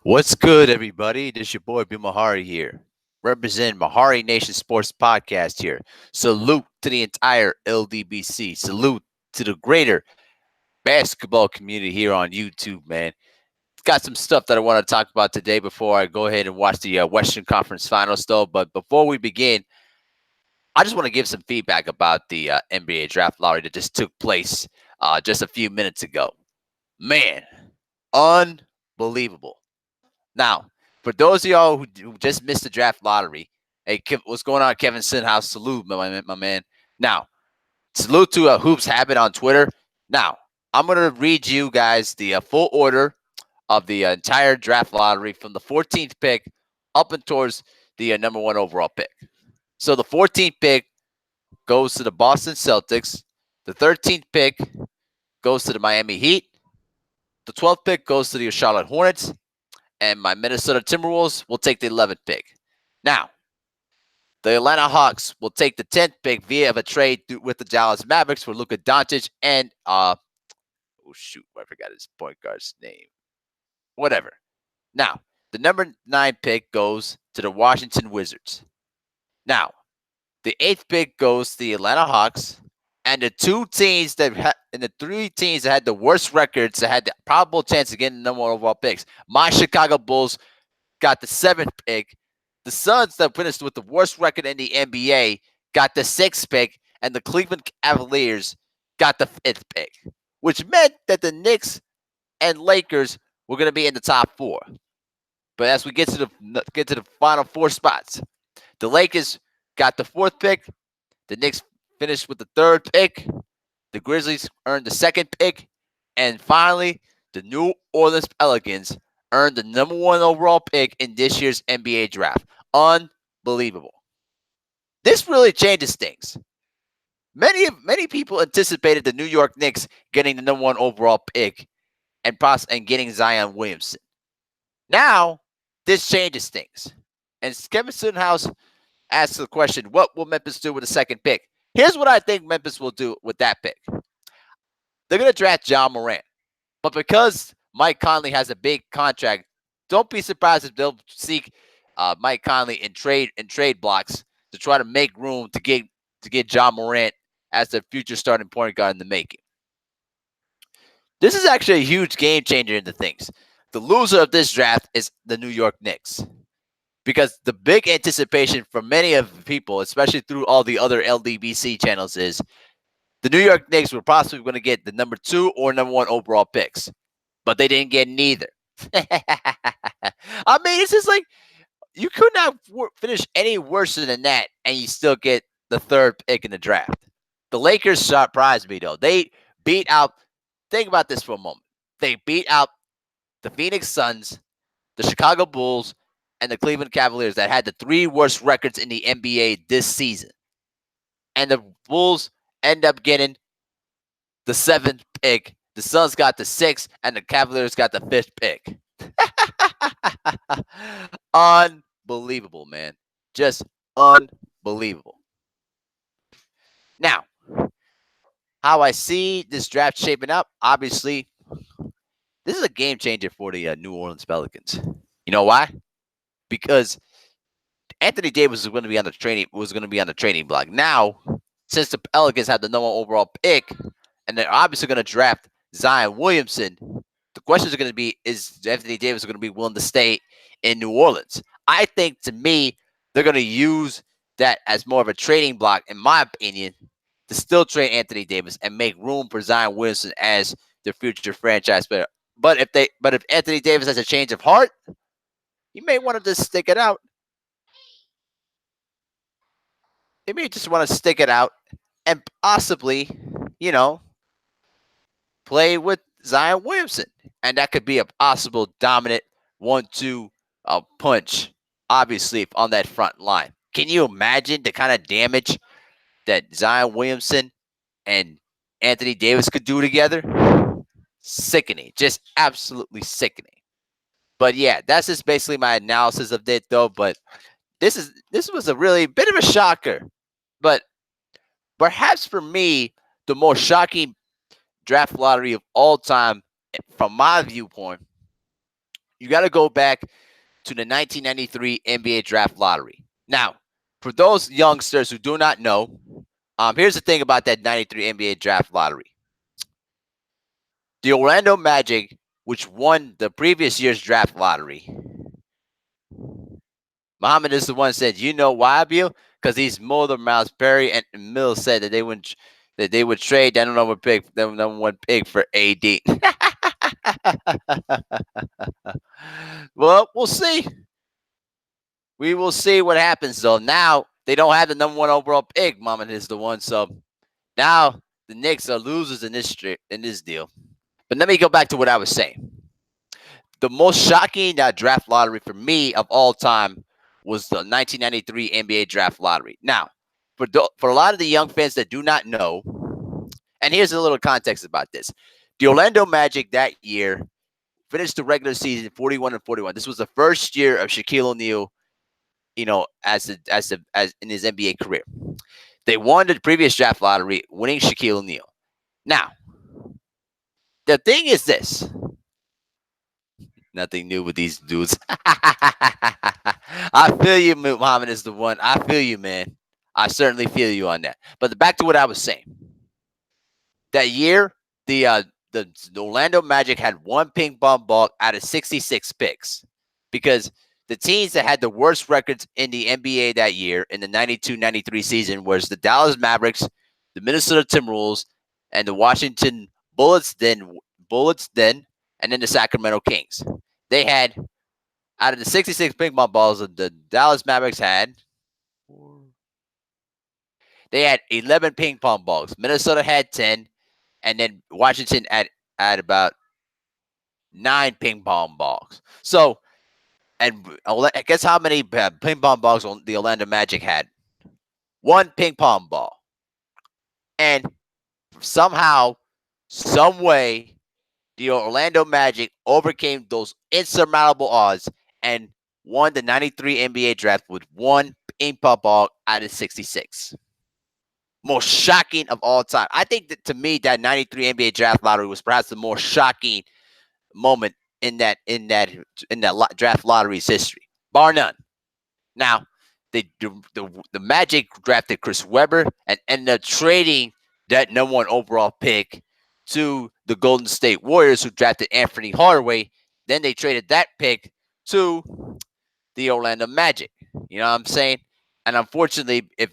What's good, everybody? This your boy B Mahari here. Represent MehariNation Sports Podcast here. Salute to the entire LDBC. Salute to the greater basketball community here on YouTube, man. Got some stuff that I want to talk about today before I go ahead and watch the Western Conference Finals, though. But before we begin, I just want to give some feedback about the NBA draft lottery that just took place just a few minutes ago. Man, unbelievable. Now, for those of y'all who just missed the draft lottery, hey, what's going on, Kevin Sinhouse? Salute, my man. Now, salute to Hoops Habit on Twitter. Now, I'm going to read you guys the full order of the entire draft lottery from the 14th pick up and towards the number one overall pick. So the 14th pick goes to the Boston Celtics. The 13th pick goes to the Miami Heat. The 12th pick goes to the Charlotte Hornets. And my Minnesota Timberwolves will take the 11th pick. Now, the Atlanta Hawks will take the 10th pick via a trade with the Dallas Mavericks for Luka Doncic and I forgot his point guard's name. Whatever. Now, the number 9 pick goes to the Washington Wizards. Now, the 8th pick goes to the Atlanta Hawks, and the three teams that had the worst records, that had the probable chance of getting the number one overall picks. My Chicago Bulls got the 7th pick. The Suns, that finished with the worst record in the NBA, got the 6th pick, and the Cleveland Cavaliers got the 5th pick, which meant that the Knicks and Lakers were going to be in the top 4. But as we get to the final 4 spots, the Lakers got the 4th pick. The Knicks finished with the 3rd pick. The Grizzlies earned the 2nd pick. And finally, the New Orleans Pelicans earned the number 1 overall pick in this year's NBA draft. Unbelievable. This really changes things. Many people anticipated the New York Knicks getting the number 1 overall pick and getting Zion Williamson. Now, this changes things. And Kevin Suttonhouse asks the question, what will Memphis do with the 2nd pick? Here's what I think Memphis will do with that pick. They're going to draft Ja Morant. But because Mike Conley has a big contract, don't be surprised if they'll seek Mike Conley in trade blocks to try to make room to get Ja Morant as the future starting point guard in the making. This is actually a huge game changer into things. The loser of this draft is the New York Knicks. Because the big anticipation for many of the people, especially through all the other LDBC channels, is the New York Knicks were possibly going to get the number 2 or number 1 overall picks. But they didn't get neither. I mean, it's just like, you could not finish any worse than that, and you still get the 3rd pick in the draft. The Lakers surprised me, though. They beat out, think about this for a moment. They beat out the Phoenix Suns, the Chicago Bulls, and the Cleveland Cavaliers that had the 3 worst records in the NBA this season. And the Bulls end up getting the 7th pick. The Suns got the 6th, and the Cavaliers got the 5th pick. Unbelievable, man. Just unbelievable. Now, how I see this draft shaping up, obviously, this is a game changer for the New Orleans Pelicans. You know why? Because Anthony Davis was going to be on the training block. Now, since the Pelicans have the number 1 overall pick, and they're obviously going to draft Zion Williamson, the questions are going to be: is Anthony Davis going to be willing to stay in New Orleans? I think, to me, they're going to use that as more of a trading block, in my opinion, to still trade Anthony Davis and make room for Zion Williamson as their future franchise player. But if Anthony Davis has a change of heart, you may want to just stick it out. You may just want to stick it out and possibly, play with Zion Williamson. And that could be a possible dominant 1-2 punch, obviously, on that front line. Can you imagine the kind of damage that Zion Williamson and Anthony Davis could do together? Sickening. Just absolutely sickening. But yeah, that's just basically my analysis of it, though. But this was a really bit of a shocker. But perhaps for me, the most shocking draft lottery of all time, from my viewpoint, You got to go back to the 1993 NBA Draft Lottery. Now, for those youngsters who do not know, here's the thing about that 93 NBA Draft Lottery. The Orlando Magic, which won the previous year's draft lottery, Muhammad is the one who said, "You know why, Bill? Because these Mulder, Mouse, Perry, and Mills said that they would trade that number one pick for AD." Well, we'll see. We will see what happens though. Now they don't have the number one overall pick. Muhammad is the one, so now the Knicks are losers in this deal. But let me go back to what I was saying. The most shocking draft lottery for me of all time was the 1993 NBA Draft Lottery. Now, for a lot of the young fans that do not know, and here's a little context about this: the Orlando Magic that year finished the regular season 41-41. This was the first year of Shaquille O'Neal, as in his NBA career. They won the previous draft lottery, winning Shaquille O'Neal. Now, the thing is this. Nothing new with these dudes. I feel you, Muhammad is the one. I feel you, man. I certainly feel you on that. But back to what I was saying. That year, the Orlando Magic had one ping pong ball out of 66 picks because the teams that had the worst records in the NBA that year in the 92-93 season was the Dallas Mavericks, the Minnesota Timberwolves, and the Washington Bullets then, and then the Sacramento Kings. They had, out of the 66 ping pong balls, the Dallas Mavericks had 11 ping pong balls. Minnesota had 10, and then Washington had about 9 ping pong balls. So, and guess how many ping pong balls the Orlando Magic had? 1 ping pong ball. And somehow, some way, the Orlando Magic overcame those insurmountable odds and won the 93 NBA draft with 1 ping pong ball out of 66. Most shocking of all time. I think that to me, that 93 NBA draft lottery was perhaps the most shocking moment in that draft lottery's history, bar none. Now, the Magic drafted Chris Webber and ended up trading that number one overall pick to the Golden State Warriors, who drafted Anthony Hardaway. Then they traded that pick to the Orlando Magic. You know what I'm saying? And unfortunately, if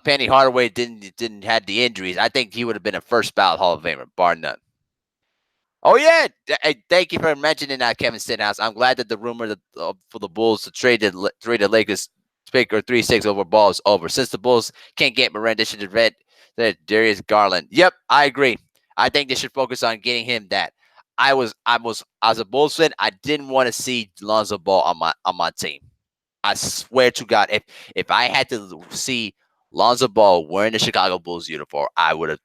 Penny Hardaway didn't have the injuries, I think he would have been a first ballot Hall of Famer, bar none. Oh yeah, thank you for mentioning that, Kevin Stenhouse. I'm glad that the rumor for the Bulls to trade the Lakers pick or 3-6 over ball is over. Since the Bulls can't get Moran, they should have read that Darius Garland. Yep, I agree. I think they should focus on getting him that. I was as a Bulls fan, I didn't want to see Lonzo Ball on my team. I swear to God, if I had to see Lonzo Ball wearing the Chicago Bulls uniform, I would have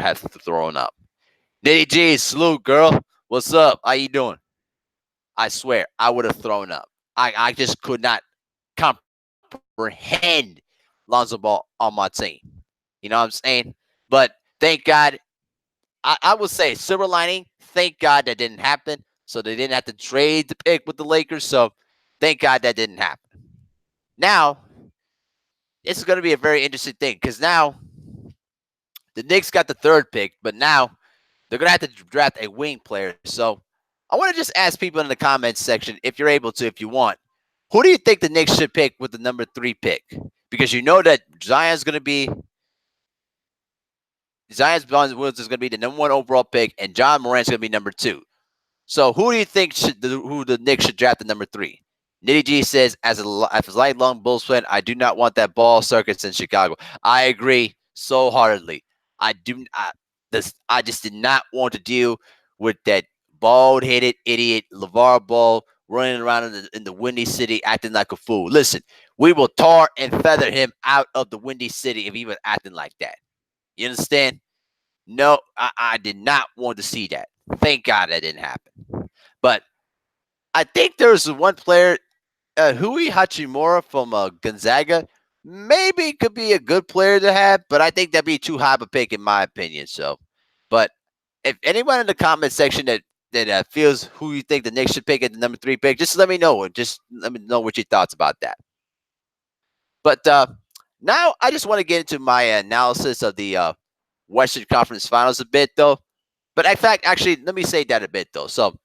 had thrown up. Nitty G, salute, girl. What's up? How you doing? I swear, I would have thrown up. I just could not comprehend Lonzo Ball on my team. You know what I'm saying? But thank God, I would say silver lining, thank God that didn't happen. So they didn't have to trade the pick with the Lakers. So thank God that didn't happen. Now, this is going to be a very interesting thing because now the Knicks got the third pick, but now they're going to have to draft a wing player. So I want to just ask people in the comments section, if you're able to, if you want, who do you think the Knicks should pick with the number 3 pick? Because you know that Zion Williams is going to be the number 1 overall pick, and John Morant's going to be number 2. So who do you think who the Knicks should draft at number 3? Nitty G says, as a lifelong Bulls fan, I do not want that ball circus in Chicago. I agree so heartedly. I just did not want to deal with that bald-headed idiot LeVar Ball running around in the Windy City acting like a fool. Listen, we will tar and feather him out of the Windy City if he was acting like that. You understand? No, I did not want to see that. Thank God that didn't happen. But I think there's one player, Hui Hachimura from Gonzaga. Maybe could be a good player to have, but I think that'd be too high of a pick in my opinion. So, but if anyone in the comment section that that feels who you think the Knicks should pick at the number 3 pick, just let me know. Just let me know what your thoughts about that. But now I just want to get into my analysis of the Western Conference Finals a bit, though. But in fact, actually, let me say that a bit, though. So,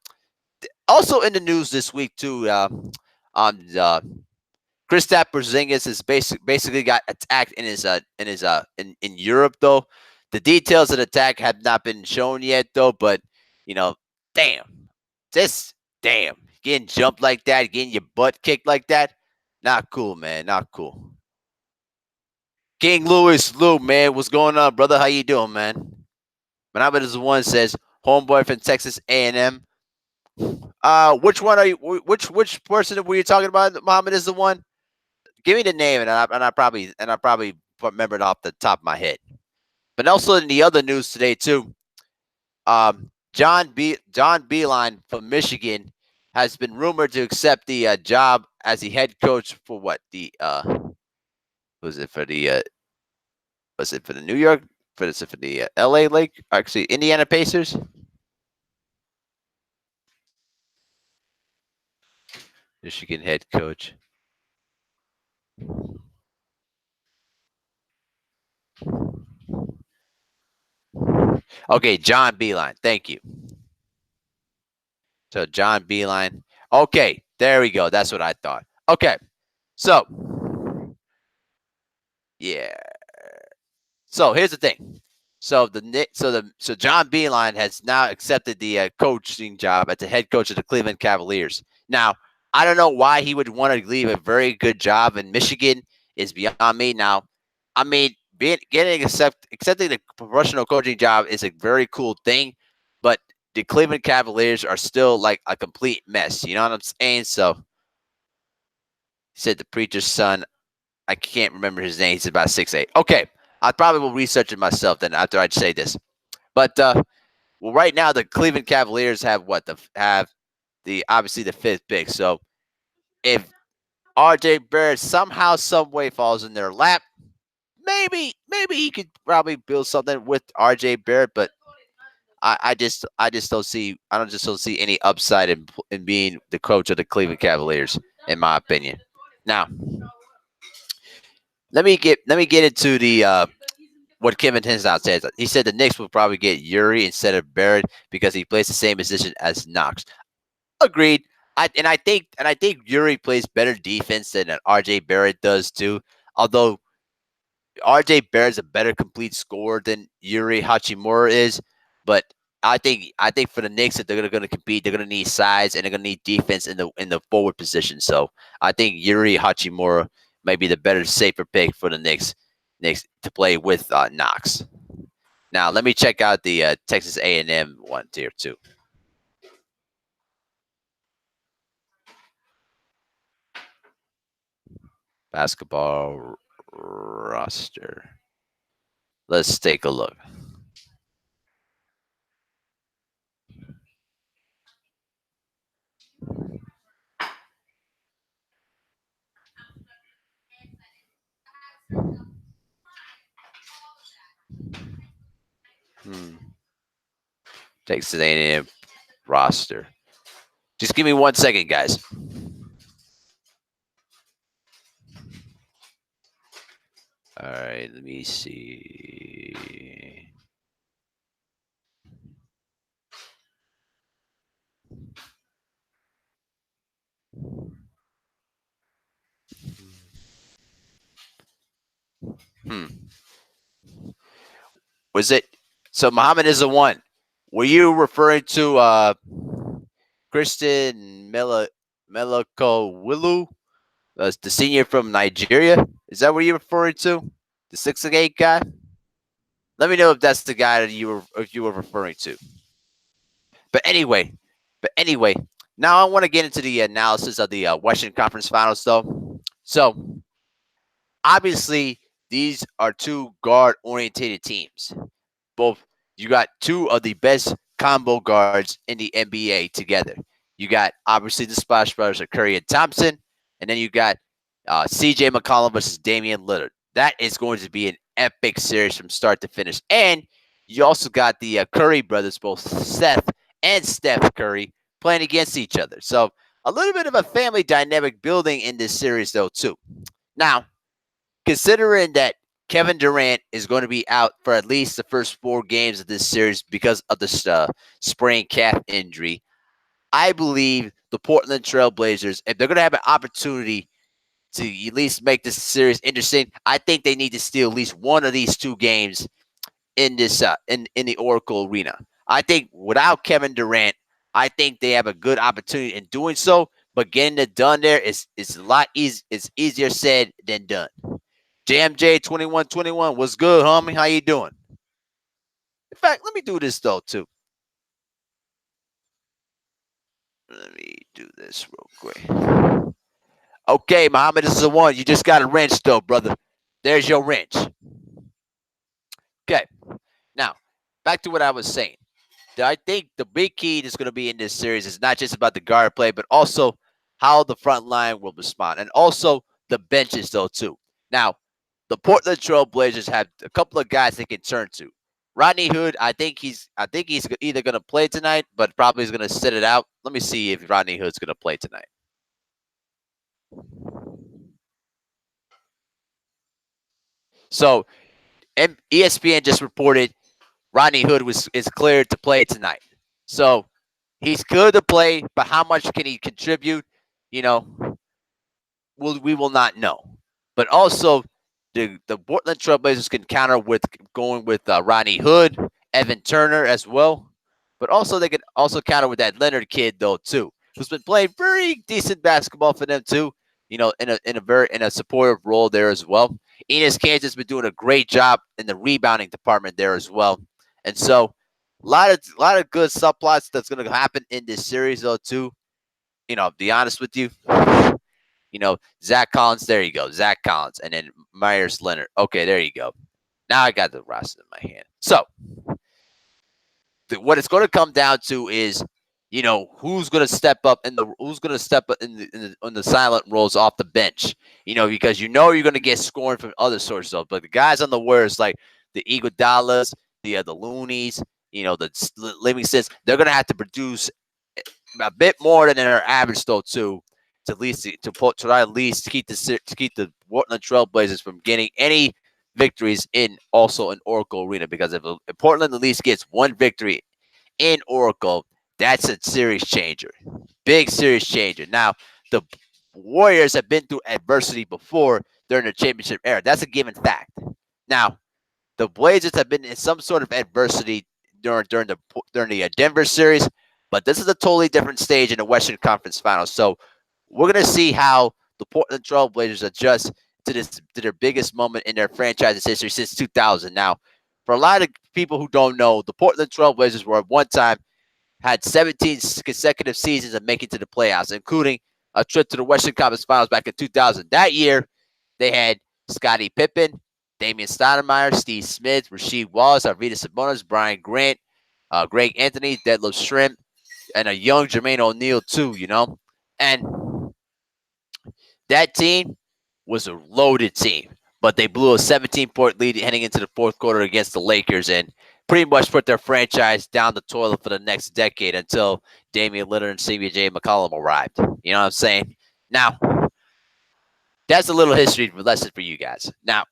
also in the news this week, too, um, uh, Kristaps Porzingis has basically got attacked in Europe, though. The details of the attack have not been shown yet, though. But you know, damn, just damn, getting jumped like that, getting your butt kicked like that, not cool, man, not cool. King Lou, man, what's going on, brother? How you doing, man? Muhammad is the one says homeboy from Texas A&M. Which one are you? Which person were you talking about? Muhammad is the one. Give me the name, and I probably remember it off the top of my head. But also in the other news today too, John Beeline from Michigan has been rumored to accept the job as the head coach for what the was it for the was it for the New York for the L.A. Lake actually Indiana Pacers. Michigan head coach. Okay, John Beeline. Thank you. So John Beeline. Okay, there we go. That's what I thought. Okay, so yeah. So here's the thing. So John Beeline has now accepted the coaching job as the head coach of the Cleveland Cavaliers. Now I don't know why he would want to leave a very good job in Michigan is beyond me. Now, I mean, accepting the professional coaching job is a very cool thing, but the Cleveland Cavaliers are still like a complete mess. You know what I'm saying? So he said the preacher's son. I can't remember his name. He's about 6'8". Okay, I probably will research it myself then after I say this. But well, right now the Cleveland Cavaliers have the obviously the 5th pick. So if RJ Barrett somehow, some way falls in their lap, maybe he could probably build something with RJ Barrett, but I just don't see any upside in being the coach of the Cleveland Cavaliers, in my opinion. Now, let me get into the what Kevin Hinsdale says. He said the Knicks will probably get Yuri instead of Barrett because he plays the same position as Knox. Agreed. I think Yuri plays better defense than RJ Barrett does too. Although RJ Barrett's a better complete scorer than Yuri Hachimura is, but I think for the Knicks, if they're going to compete, they're going to need size and they're going to need defense in the forward position. So I think Yuri Hachimura might be the better, safer pick for the Knicks to play with Knox. Now let me check out the Texas A&M one tier too. Basketball roster. Let's take a look. Hmm. Texas A&M roster. Just give me 1 second, guys. All right, let me see. Hmm. Was it so? Muhammad is the one. Were you referring to Kristen Melakowilu, the senior from Nigeria? Is that what you're referring to? The 6'8" guy? Let me know if that's the guy that you were referring to. But anyway, but anyway, now I want to get into the analysis of the Western Conference Finals, though. So obviously, these are two guard orientated teams. Both you got two of the best combo guards in the NBA together. You got obviously the Splash Brothers of Curry and Thompson, and then you got CJ McCollum versus Damian Lillard. That is going to be an epic series from start to finish. And you also got the Curry brothers, both Seth and Steph Curry playing against each other. So a little bit of a family dynamic building in this series, though, too. Now, considering that Kevin Durant is going to be out for at least the first 4 games of this series because of the sprained calf injury, I believe the Portland Trailblazers, if they're going to have an opportunity to at least make this series interesting, I think they need to steal at least one of these 2 games in this in the Oracle Arena. I think without Kevin Durant, I think they have a good opportunity in doing so. But getting it done there is a lot easy. It's easier said than done. JMJ 2121, what's good, homie? How you doing? In fact, let me do this though too. Let me do this real quick. Okay, Muhammad, this is the one. You just got a wrench though, brother. There's your wrench. Okay. Now, back to what I was saying. I think the big key that's going to be in this series is not just about the guard play, but also how the front line will respond, and also the benches, though, too. Now, the Portland Trail Blazers have a couple of guys they can turn to. Rodney Hood, I think he's either going to play tonight, but probably is going to sit it out. Let me see if Rodney Hood's going to play tonight. So, ESPN just reported Rodney Hood is cleared to play tonight. So he's good to play, but how much can he contribute? You know, we will not know. But also, the Portland Trailblazers can counter with going with Rodney Hood, Evan Turner as well. But also, they can also counter with that Leonard kid though too, who's been playing very decent basketball for them too. In a supportive role there as well. Enes Kansas has been doing a great job in the rebounding department there as well. And so, a lot of good subplots that's going to happen in this series though too. To be honest with you, Zach Collins. There you go, Zach Collins, and then Myers Leonard. Okay, there you go. Now I got the roster in my hand. So what it's going to come down to is, who's going to step up in the silent roles off the bench. Because you're going to get scoring from other sources. But the guys on the Warriors, like the Iguodala's, the Loonies, the Livingstons, they're going to have to produce a bit more than their average though too, to at least try at least keep the Portland Trailblazers from getting any victories in Oracle Arena. Because if Portland at least gets one victory in Oracle, that's a series changer, big series changer. Now the Warriors have been through adversity before during the championship era. That's a given fact. Now the Blazers have been in some sort of adversity during the Denver series, but this is a totally different stage in the Western Conference Finals. So we're gonna see how the Portland Trail Blazers adjust to their biggest moment in their franchise's history since 2000. Now, for a lot of people who don't know, the Portland Trail Blazers were at one time had 17 consecutive seasons of making to the playoffs, including a trip to the Western Conference Finals back in 2000. That year, they had Scottie Pippen, Damian Stoudemire, Steve Smith, Rasheed Wallace, Arvydas Sabonis, Brian Grant, Greg Anthony, Detlef Schrempf, and a young Jermaine O'Neal too. And that team was a loaded team, but they blew a 17-point lead heading into the fourth quarter against the Lakers and pretty much put their franchise down the toilet for the next decade until Damian Lillard and CJ McCollum arrived. You know what I'm saying? Now, that's a little history lesson for you guys. Now,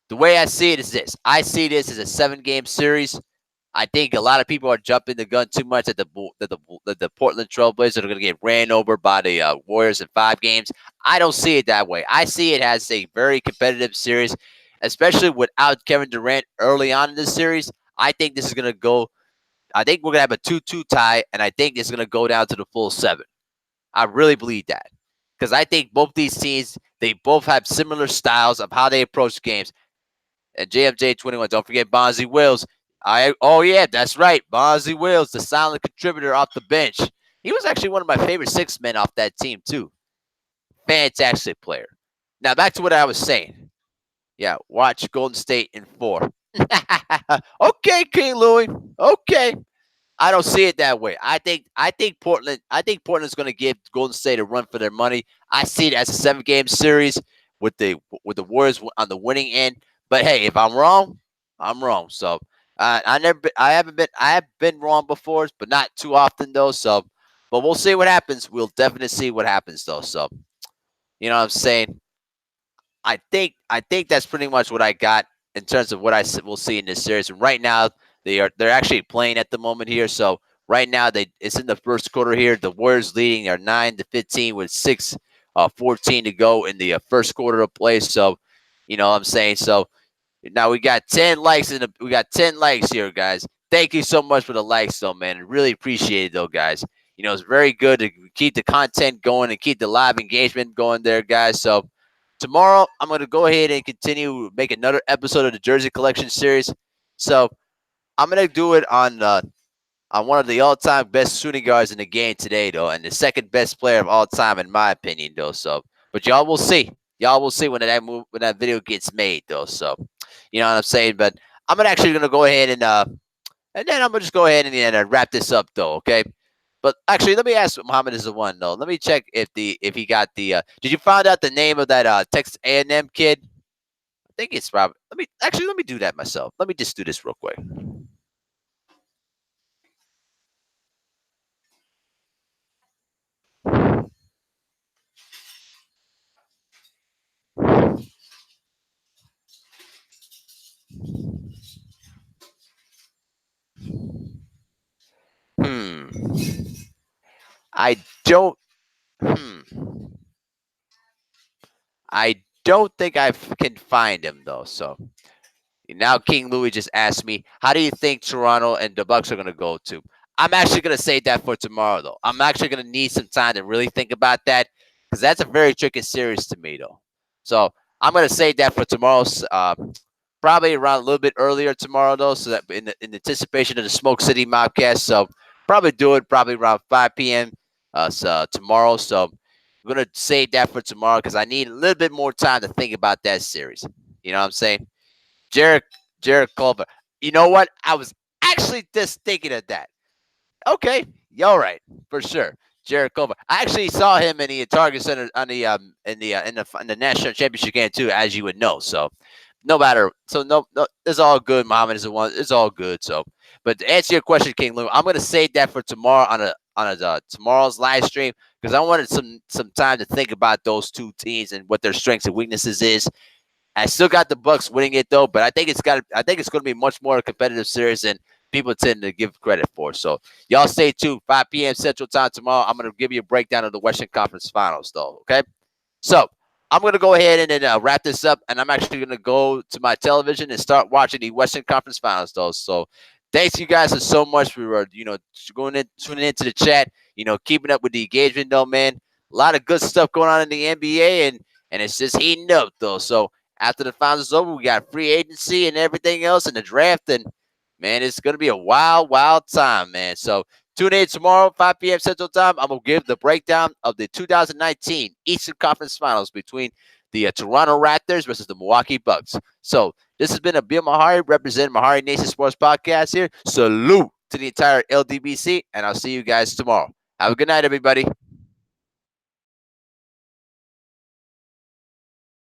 the way I see it is this. I see this as a 7-game series. I think a lot of people are jumping the gun too much that the Portland Trailblazers are going to get ran over by the Warriors in 5 games. I don't see it that way. I see it as a very competitive series, especially without Kevin Durant early on in this series. I think this is going to go. I think we're going to have a 2-2 tie, and I think it's going to go down to the full 7. I really believe that because I think both these teams, they both have similar styles of how they approach games. And JMJ 21, don't forget Bonzi Wills. Yeah, that's right. Bonzi Wills, the silent contributor off the bench. He was actually one of my favorite 6 men off that team, too. Fantastic player. Now, back to what I was saying. Yeah, watch Golden State in 4. Okay, King Louis. Okay. I don't see it that way. I think Portland's going to give Golden State a run for their money. I see it as a 7-game series with the Warriors on the winning end. But hey, if I'm wrong, I'm wrong. So I have been wrong before, but not too often though. So, but we'll see what happens. We'll definitely see what happens though. So, you know what I'm saying? I think that's pretty much what I got in terms of what will see in this series. And right now, they're actually playing at the moment here. So right now, it's in the first quarter here. The Warriors leading are 9-15 with 14 to go in the first quarter of play. So, you know what I'm saying? So now we got 10 likes we got 10 likes here, guys. Thank you so much for the likes, though, man. I really appreciate it, though, guys. You know, it's very good to keep the content going and keep the live engagement going there, guys. So tomorrow, I'm going to go ahead and continue make another episode of the Jersey Collection series. So I'm going to do it on one of the all-time best shooting guards in the game today, though, and the second best player of all time, in my opinion, though. So, but y'all will see. Y'all will see when that video gets made, though. So, you know what I'm saying. But I'm actually gonna go ahead and then I'm gonna just go ahead and wrap this up, though. Okay. But actually, let me ask Muhammad is the one though. Let me check if he got the. Did you find out the name of that Texas A&M kid? I think it's Robert. Let me do that myself. Let me just do this real quick. Hmm. I don't. Hmm. I don't think can find him though. So now King Louis just asked me, "How do you think Toronto and the Bucks are going to go to?" I'm actually going to save that for tomorrow though. I'm actually going to need some time to really think about that because that's a very tricky series to me though. So I'm going to save that for tomorrow's. Probably around a little bit earlier tomorrow though, so that in anticipation of the Smoke City Mobcast. So probably do it probably around 5 p.m. Tomorrow. So I'm gonna save that for tomorrow because I need a little bit more time to think about that series. You know what I'm saying? Jared Jared Culver. You know what? I was actually just thinking of that. Okay, you all right for sure. Jared Culver. I actually saw him in the Target Center on the in the national championship game too, as you would know. So no matter, so no, it's all good. Muhammad is the one. It's all good. So, but to answer your question, King Lou, I'm gonna save that for tomorrow on a tomorrow's live stream because I wanted some time to think about those two teams and what their strengths and weaknesses is. I still got the Bucks winning it though, but I think it's going to be much more a competitive series than people tend to give credit for. So y'all stay tuned. 5 p.m. Central Time tomorrow. I'm going to give you a breakdown of the Western Conference Finals though. Okay. So I'm going to go ahead and then wrap this up, and I'm actually going to go to my television and start watching the Western Conference Finals, though. So thanks you guys so much for tuning into the chat, keeping up with the engagement, though, man. A lot of good stuff going on in the NBA, and it's just heating up, though. So after the finals is over, we got free agency and everything else, and the draft, and man, it's going to be a wild, wild time, man. So tune in tomorrow, 5 p.m. Central Time. I'm going to give the breakdown of the 2019 Eastern Conference Finals between the Toronto Raptors versus the Milwaukee Bucks. So this has been Bill Mehari representing MehariNation Sports Podcast here. Salute to the entire LDBC, and I'll see you guys tomorrow. Have a good night, everybody.